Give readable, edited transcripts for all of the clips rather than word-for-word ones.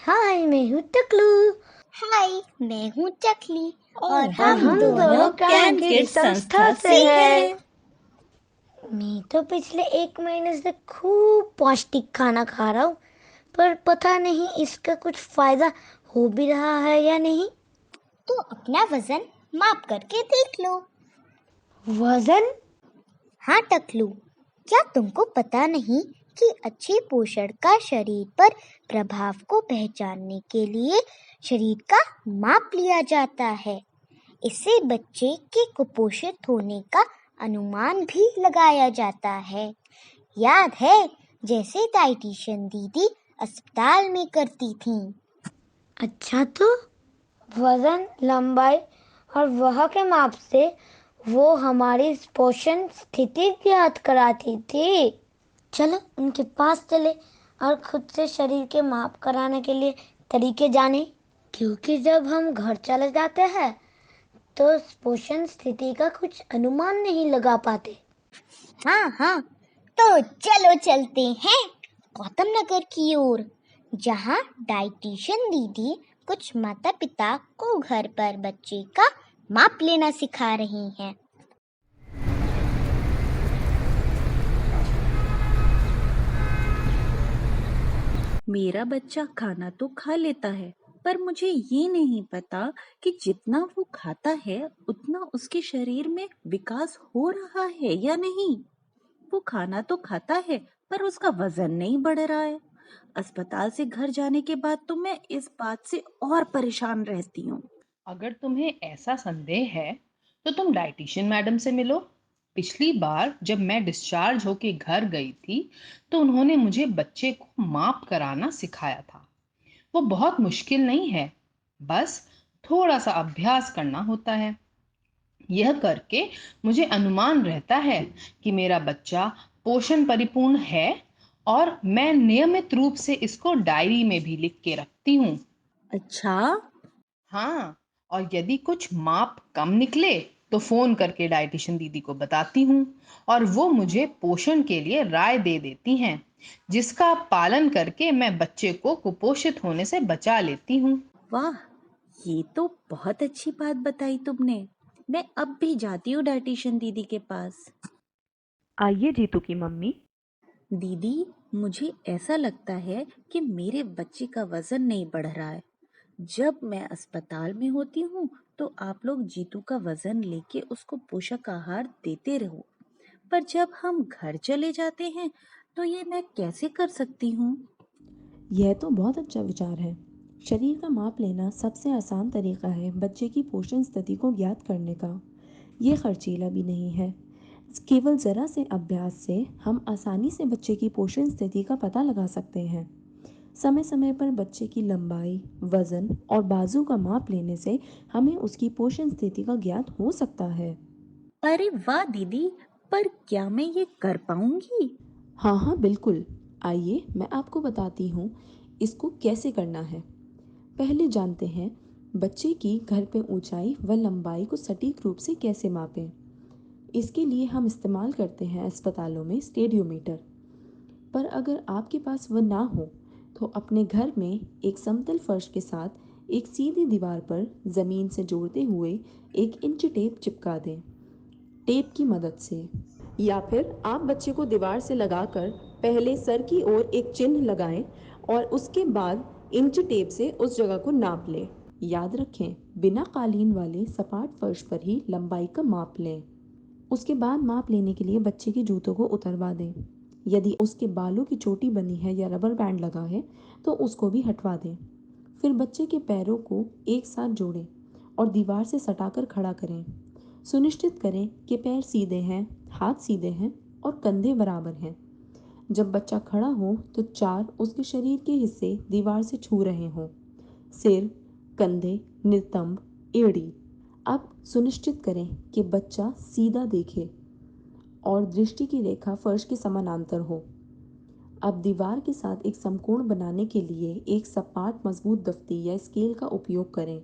हाय, मैं हूँ टकलू। हाय, मैं हूँ चकली और हम दोनों ज्ञान की संस्था से हैं। मैं तो पिछले 1 महीने से खूब पौष्टिक खाना खा रहा हूँ, पर पता नहीं इसका कुछ फायदा हो भी रहा है या नहीं। तो अपना वजन माप करके देख लो। वजन? हाँ टकलू, क्या तुमको पता नहीं कि अच्छे पोषण का शरीर पर प्रभाव को पहचानने के लिए शरीर का माप लिया जाता है। इससे बच्चे के कुपोषित होने का अनुमान भी लगाया जाता है। याद है, जैसे डाइटिशियन दीदी अस्पताल में करती थीं। अच्छा, तो वजन, लंबाई और वह के माप से वो हमारी पोषण स्थिति ज्ञात कराती थी। चलो उनके पास चले और खुद से शरीर के माप कराने के लिए तरीके जाने, क्योंकि जब हम घर चले जाते हैं तो पोषण स्थिति का कुछ अनुमान नहीं लगा पाते। हाँ, तो चलो चलते हैं गौतम नगर की ओर, जहाँ डाइटिशियन दीदी कुछ माता पिता को घर पर बच्चे का माप लेना सिखा रही हैं। मेरा बच्चा खाना तो खा लेता है, पर मुझे ये नहीं पता कि जितना वो खाता है उतना उसके शरीर में विकास हो रहा है या नहीं। वो खाना तो खाता है, पर उसका वजन नहीं बढ़ रहा है। अस्पताल से घर जाने के बाद तो मैं इस बात से और परेशान रहती हूँ। अगर तुम्हें ऐसा संदेह है तो तुम डाइटिशियन मैडम से मिलो। पिछली बार जब मैं डिस्चार्ज होके घर गई थी तो उन्होंने मुझे बच्चे को माप कराना सिखाया था। वो बहुत मुश्किल नहीं है, बस थोड़ा सा अभ्यास करना होता है। यह करके मुझे अनुमान रहता है कि मेरा बच्चा पोषण परिपूर्ण है और मैं नियमित रूप से इसको डायरी में भी लिख के रखती हूँ। अच्छा, हाँ, और यदि कुछ माप कम निकले तो फोन करके डाइटिशियन दीदी को बताती हूँ और वो मुझे पोषण के लिए राय दे देती हैं, जिसका पालन करके मैं बच्चे को कुपोषित होने से बचा लेती हूँ। वाह, ये तो बहुत अच्छी बात बताई तुमने। मैं अब भी जाती हूँ डाइटिशियन दीदी के पास। आइए जीतू की मम्मी। दीदी, मुझे ऐसा लगता है कि मेरे बच्चे का वजन नहीं बढ़ रहा है। जब मैं अस्पताल में होती हूँ तो आप लोग जीतू का वजन लेके उसको पोषक आहार देते रहो, पर जब हम घर चले जाते हैं तो ये मैं कैसे कर सकती हूँ? यह तो बहुत अच्छा विचार है। शरीर का माप लेना सबसे आसान तरीका है बच्चे की पोषण स्थिति को ज्ञात करने का। ये खर्चीला भी नहीं है। केवल ज़रा से अभ्यास से हम आसानी से बच्चे की पोषण स्थिति का पता लगा सकते हैं। समय समय पर बच्चे की लंबाई, वजन और बाजू का माप लेने से हमें उसकी पोषण स्थिति का ज्ञात हो सकता है। अरे वाह दीदी, पर क्या मैं ये कर पाऊंगी? हाँ, बिल्कुल। आइए मैं आपको बताती हूँ इसको कैसे करना है। पहले जानते हैं बच्चे की घर पे ऊंचाई व लंबाई को सटीक रूप से कैसे मापें। इसके लिए हम इस्तेमाल करते हैं अस्पतालों में स्टेडियोमीटर। पर अगर आपके पास वह ना हो तो अपने घर में एक समतल फर्श के साथ एक सीधी दीवार पर ज़मीन से जोड़ते हुए 1 इंच टेप चिपका दें। टेप की मदद से, या फिर आप बच्चे को दीवार से लगाकर पहले सर की ओर एक चिन्ह लगाएं और उसके बाद इंच टेप से उस जगह को नाप लें। याद रखें, बिना कालीन वाले सपाट फर्श पर ही लंबाई का माप लें। उसके बाद माप लेने के लिए बच्चे के जूतों को उतरवा दें। यदि उसके बालों की चोटी बनी है या रबर बैंड लगा है तो उसको भी हटवा दें। फिर बच्चे के पैरों को एक साथ जोड़ें और दीवार से सटाकर खड़ा करें। सुनिश्चित करें कि पैर सीधे हैं, हाथ सीधे हैं और कंधे बराबर हैं। जब बच्चा खड़ा हो तो 4 उसके शरीर के हिस्से दीवार से छू रहे हों: सिर, कंधे, नितंब, एड़ी। अब सुनिश्चित करें कि बच्चा सीधा देखे और दृष्टि की रेखा फर्श के समानांतर हो। अब दीवार के साथ एक समकोण बनाने के लिए एक सपाट मजबूत दफ्ती या स्केल का उपयोग करें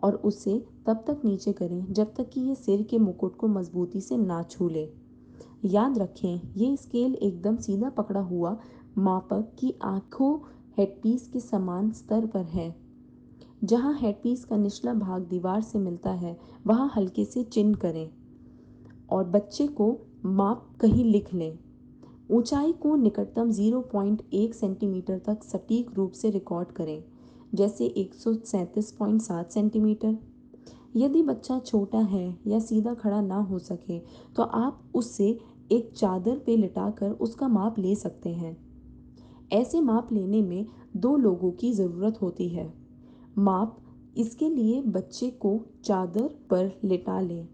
और उसे तब तक नीचे करें जब तक कि ये सिर के मुकुट को मजबूती से ना छू ले। याद रखें, ये स्केल एकदम सीधा पकड़ा हुआ मापक की आंखों हेडपीस के समान स्तर पर है। जहाँ हेडपीस का निचला भाग दीवार से मिलता है वहाँ हल्के से चिन्ह करें और बच्चे को माप कहीं लिख लें। ऊंचाई को निकटतम 0.1 सेंटीमीटर तक सटीक रूप से रिकॉर्ड करें, जैसे 137.7 सेंटीमीटर। यदि बच्चा छोटा है या सीधा खड़ा ना हो सके तो आप उससे एक चादर पे लिटाकर उसका माप ले सकते हैं। ऐसे माप लेने में 2 लोगों की ज़रूरत होती है। माप इसके लिए बच्चे को चादर पर लिटा लें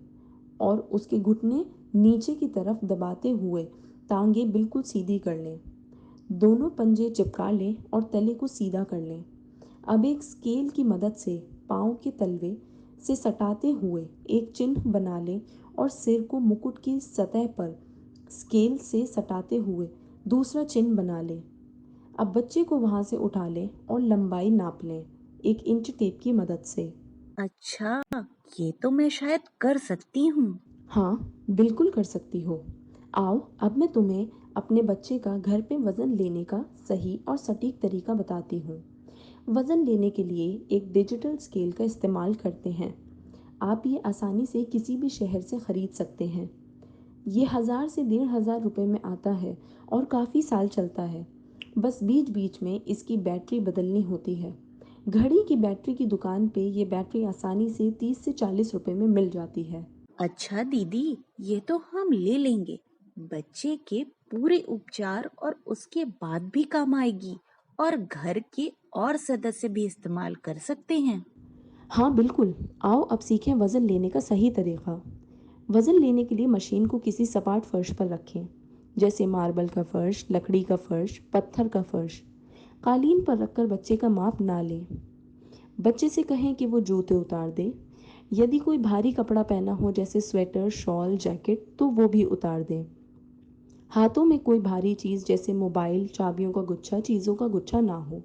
और उसके घुटने नीचे की तरफ दबाते हुए टांगे बिल्कुल सीधी कर लें। दोनों पंजे चिपका लें और तले को सीधा कर लें। अब एक स्केल की मदद से पाँव के तलवे से सटाते हुए एक चिन्ह बना लें और सिर को मुकुट की सतह पर स्केल से सटाते हुए दूसरा चिन्ह बना लें। अब बच्चे को वहाँ से उठा लें और लंबाई नाप लें 1 इंच टेप की मदद से। अच्छा, ये तो मैं शायद कर सकती हूँ। हाँ, बिल्कुल कर सकती हो। आओ, अब मैं तुम्हें अपने बच्चे का घर पे वज़न लेने का सही और सटीक तरीका बताती हूँ। वज़न लेने के लिए एक डिजिटल स्केल का इस्तेमाल करते हैं। आप ये आसानी से किसी भी शहर से ख़रीद सकते हैं। ये 1000 से 1500 रुपए में आता है और काफ़ी साल चलता है। बस बीच बीच में इसकी बैटरी बदलनी होती है। घड़ी की बैटरी की दुकान पे ये बैटरी आसानी से 30 से 40 रुपए में मिल जाती है। अच्छा दीदी, ये तो हम ले लेंगे। बच्चे के पूरे उपचार और उसके बाद भी काम आएगी और घर के और सदस्य भी इस्तेमाल कर सकते हैं। हाँ बिल्कुल, आओ अब सीखें वज़न लेने का सही तरीका। वज़न लेने के लिए मशीन को किसी सपाट फर्श पर रखें, जैसे मार्बल का फर्श, लकड़ी का फर्श, पत्थर का फर्श। कालीन पर रखकर बच्चे का माप ना लें। बच्चे से कहें कि वो जूते उतार दे। यदि कोई भारी कपड़ा पहना हो जैसे स्वेटर, शॉल, जैकेट तो वो भी उतार दें। हाथों में कोई भारी चीज़ जैसे मोबाइल, चाबियों का गुच्छा, चीज़ों का गुच्छा ना हो।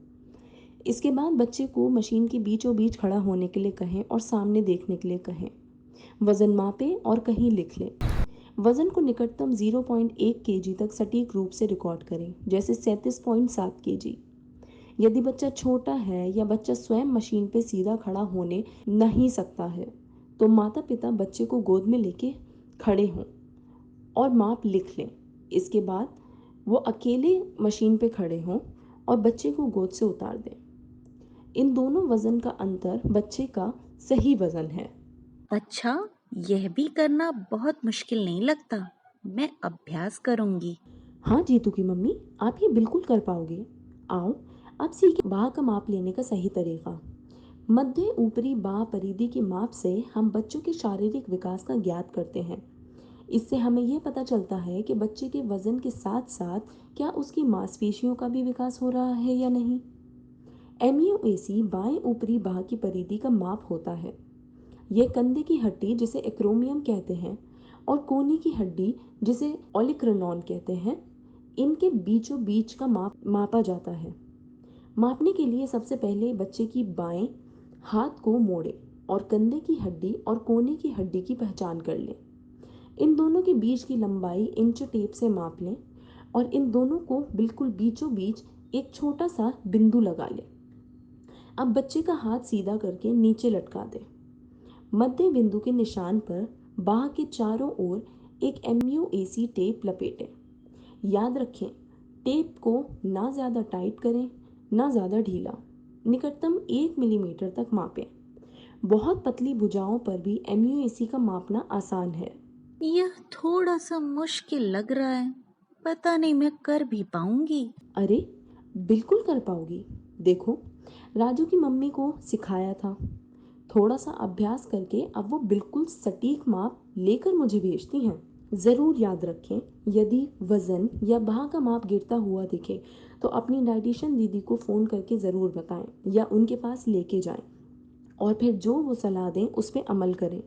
इसके बाद बच्चे को मशीन के बीचों बीच खड़ा होने के लिए कहें और सामने देखने के लिए कहें। वज़न मापें और कहीं लिख लें। वज़न को निकटतम 0.1 केजी तक सटीक रूप से रिकॉर्ड करें, जैसे 37.7 केजी। यदि बच्चा छोटा है या बच्चा स्वयं मशीन पे सीधा खड़ा होने नहीं सकता है तो माता पिता बच्चे को गोद में लेके खड़े हों और माप लिख लें। इसके बाद वो अकेले मशीन पे खड़े हों और बच्चे को गोद से उतार दें। इन दोनों वज़न का अंतर बच्चे का सही वज़न है। अच्छा, यह भी करना बहुत मुश्किल नहीं लगता। मैं अभ्यास करूंगी। हाँ जीतू की मम्मी, आप ये बिल्कुल कर पाओगे। आओ अब सीखें बाह का माप लेने का सही तरीका। मध्य ऊपरी बाह परिधि के माप से हम बच्चों के शारीरिक विकास का ज्ञात करते हैं। इससे हमें यह पता चलता है कि बच्चे के वजन के साथ साथ क्या उसकी मांसपेशियों का भी विकास हो रहा है या नहीं। MUAC बाएं ऊपरी बाह की परिधि का माप होता है। यह कंधे की हड्डी जिसे एक्रोमियम कहते हैं और कोहनी की हड्डी जिसे ओलिक्रनॉन कहते हैं, इनके बीचों बीच का मापा जाता है। मापने के लिए सबसे पहले बच्चे की बाएं हाथ को मोड़ें और कंधे की हड्डी और कोहनी की हड्डी की पहचान कर लें। इन दोनों के बीच की लंबाई इंच टेप से माप लें और इन दोनों को बिल्कुल बीचों बीच एक छोटा सा बिंदु लगा लें। अब बच्चे का हाथ सीधा करके नीचे लटका दें। मध्य बिंदु के निशान पर बाह के चारों ओर एक MUAC टेप लपेटें। याद रखें, टेप को ना ज़्यादा टाइट करें ना ज़्यादा ढीला। निकटतम 1 मिलीमीटर तक मापें। बहुत पतली भुजाओं पर भी MUAC का मापना आसान है। यह थोड़ा सा मुश्किल लग रहा है। पता नहीं मैं कर भी पाऊंगी। अरे बिल्कुल कर पाओगी। देखो, राजू की मम्मी को सिखाया था। थोड़ा सा अभ्यास करके अब वो बिल्कुल सटीक माप लेकर मुझे भेजती हैं। ज़रूर याद रखें, यदि वज़न या बाह का माप गिरता हुआ दिखे तो अपनी डाइटिशियन दीदी को फ़ोन करके ज़रूर बताएं या उनके पास लेके जाएं और फिर जो वो सलाह दें उस पर अमल करें,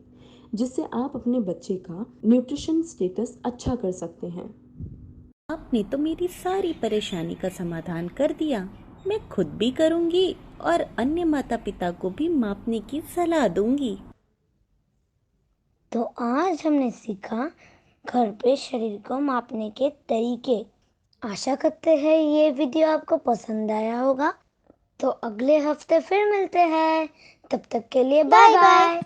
जिससे आप अपने बच्चे का न्यूट्रिशन स्टेटस अच्छा कर सकते हैं। आपने तो मेरी सारी परेशानी का समाधान कर दिया। मैं खुद भी करूंगी और अन्य माता पिता को भी मापने की सलाह दूंगी। तो आज हमने सीखा घर पे शरीर को मापने के तरीके। आशा करते हैं ये वीडियो आपको पसंद आया होगा। तो अगले हफ्ते फिर मिलते हैं। तब तक के लिए बाय बाय बाय। बाय।